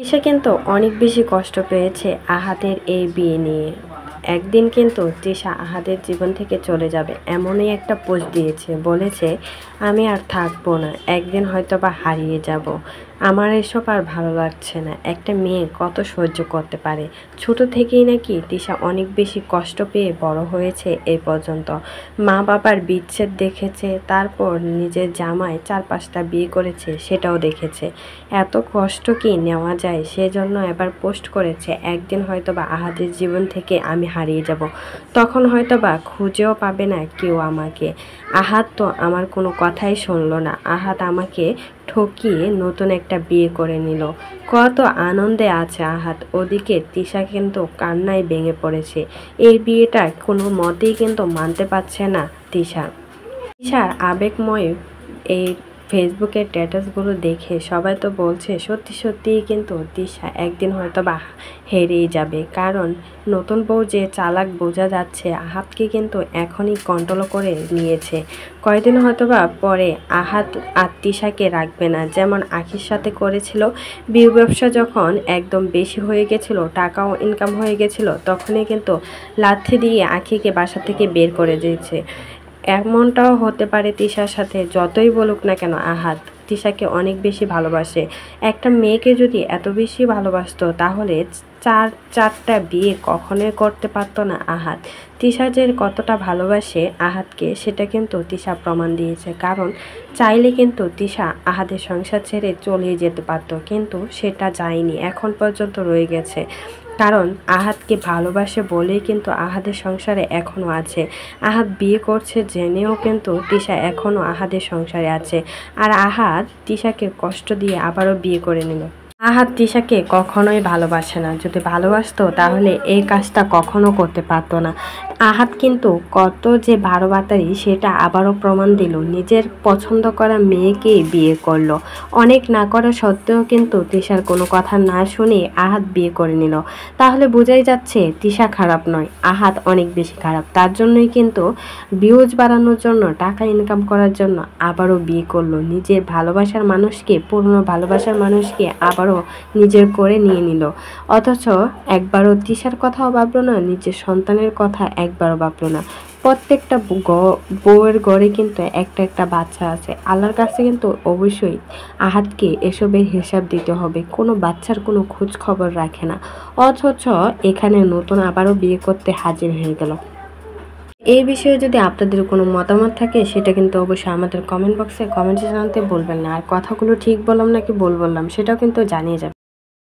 তিশা কিন্তু অনেক বেশি কষ্ট পেয়েছে আহাদের এই বিয়ে নিয়ে। একদিন কিন্তু তিশা আহাদের জীবন থেকে চলে যাবে এমনই একটা পোস্ট দিয়েছে, বলেছে আমি আর থাকবো না, একদিন হয়তো বা হারিয়ে যাব, আমার এসব আর ভালো লাগছে না। একটা মেয়ে কত সহ্য করতে পারে। ছোট থেকেই নাকি তিশা অনেক বেশি কষ্ট পেয়ে বড় হয়েছে এই পর্যন্ত। মা বাবার বিচ্ছেদ দেখেছে, তারপর নিজের জামাই 4-5টা বিয়ে করেছে সেটাও দেখেছে। এত কষ্ট কি নেওয়া যায়? সেজন্য এবার পোস্ট করেছে একদিন হয়তো বা আহাদের জীবন থেকে আমি হারিয়ে যাব, তখন হয়তো বা খুঁজেও পাবে না কেউ আমাকে। আহাদ তো আমার কোনো কথাই শুনলো না, আহাদ আমাকে ঠকিয়ে নতুন একটা বিয়ে করে নিল। কত আনন্দে আছে আহাদ, ওদিকে তিশা কিন্তু কান্নায় ভেঙে পড়েছে। এই বিয়েটা কোনো মতেই কিন্তু মানতে পারছে না তিশা। তিশার আবেগময় এই ফেসবুকের স্ট্যাটাসগুলো দেখে সবাই তো বলছে সত্যি সত্যিই কিন্তু তিশা একদিন হয়তো বা হেরেই যাবে, কারণ নতুন বউ যে চালাক বোঝা যাচ্ছে। আহাদকে কিন্তু এখনই কন্ট্রোল করে নিয়েছে, কয়দিন হয়তো বা পরে আহাদ আর তিশাকে রাখবে না, যেমন আখির সাথে করেছিল। বিয়ে ব্যবসা যখন একদম বেশি হয়ে গেছিল, টাকাও ইনকাম হয়ে গেছিল, তখনই কিন্তু লাথি দিয়ে আখিকে বাসা থেকে বের করে দিয়েছে। এমনটাও হতে পারে তিশার সাথে, যতই বলুক না কেন আহাদ তিশাকে অনেক বেশি ভালোবাসে। একটা মেয়েকে যদি এত বেশি ভালোবাসতো তাহলে চারটা বিয়ে কখনোই করতে পারতো না আহাদ। তিশা যে কতটা ভালোবাসে আহাদকে সেটা কিন্তু তিশা প্রমাণ দিয়েছে, কারণ চাইলে কিন্তু তিশা আহাদের সংসার ছেড়ে চলে যেতে পারতো, কিন্তু সেটা যায়নি, এখন পর্যন্ত রয়ে গেছে। কারণ আহাদকে ভালোবাসে বলেই কিন্তু আহাদের সংসারে এখনও আছে। আহাদ বিয়ে করছে জেনেও কিন্তু তিশা এখনও আহাদের সংসারে আছে, আর আহাদ তিশাকে কষ্ট দিয়ে আবারও বিয়ে করে নিল। আহাদ তিশাকে কখনোই ভালোবাসে না, যদি ভালোবাসতো তাহলে এই কাজটা কখনো করতে পারতো না। আহাদ কিন্তু কত যে বাড়াবাড়ি সেটা আবারও প্রমাণ দিল, নিজের পছন্দ করা মেয়েকেই বিয়ে করলো। অনেক না করা সত্ত্বেও কিন্তু তিশার কোনো কথা না শুনে আহাদ বিয়ে করে নিল। তাহলে বোঝাই যাচ্ছে তিশা খারাপ নয়, আহাদ অনেক বেশি খারাপ। তার জন্যই কিন্তু ভিউজ বাড়ানোর জন্য, টাকা ইনকাম করার জন্য আবারও বিয়ে করলো। নিজের ভালোবাসার মানুষকে, পুরনো ভালোবাসার মানুষকে আবারও নিজের করে নিয়ে নিল। অথচ একবারও তিশার কথাও ভাবলো না, নিজের সন্তানের কথা একবারও ভাবলো না। প্রত্যেকটা বউয়ের ঘরে কিন্তু একটা একটা বাচ্চা আছে। আল্লাহর কাছে কিন্তু অবশ্যই আহাদকে এসবের হিসাব দিতে হবে। কোনো বাচ্চার কোনো খোঁজ খবর রাখে না, অথচ এখানে নতুন আবারও বিয়ে করতে হাজির হয়ে গেল। এই বিষয়ে যদি আপনাদের কোনো মতামত থাকে সেটা কিন্তু অবশ্যই আমাদের কমেন্ট বক্সে কমেন্টে জানাতে বলবেন না। আর কথাগুলো ঠিক বললাম নাকি ভুল বললাম সেটাও কিন্তু জানিয়ে যাবেন।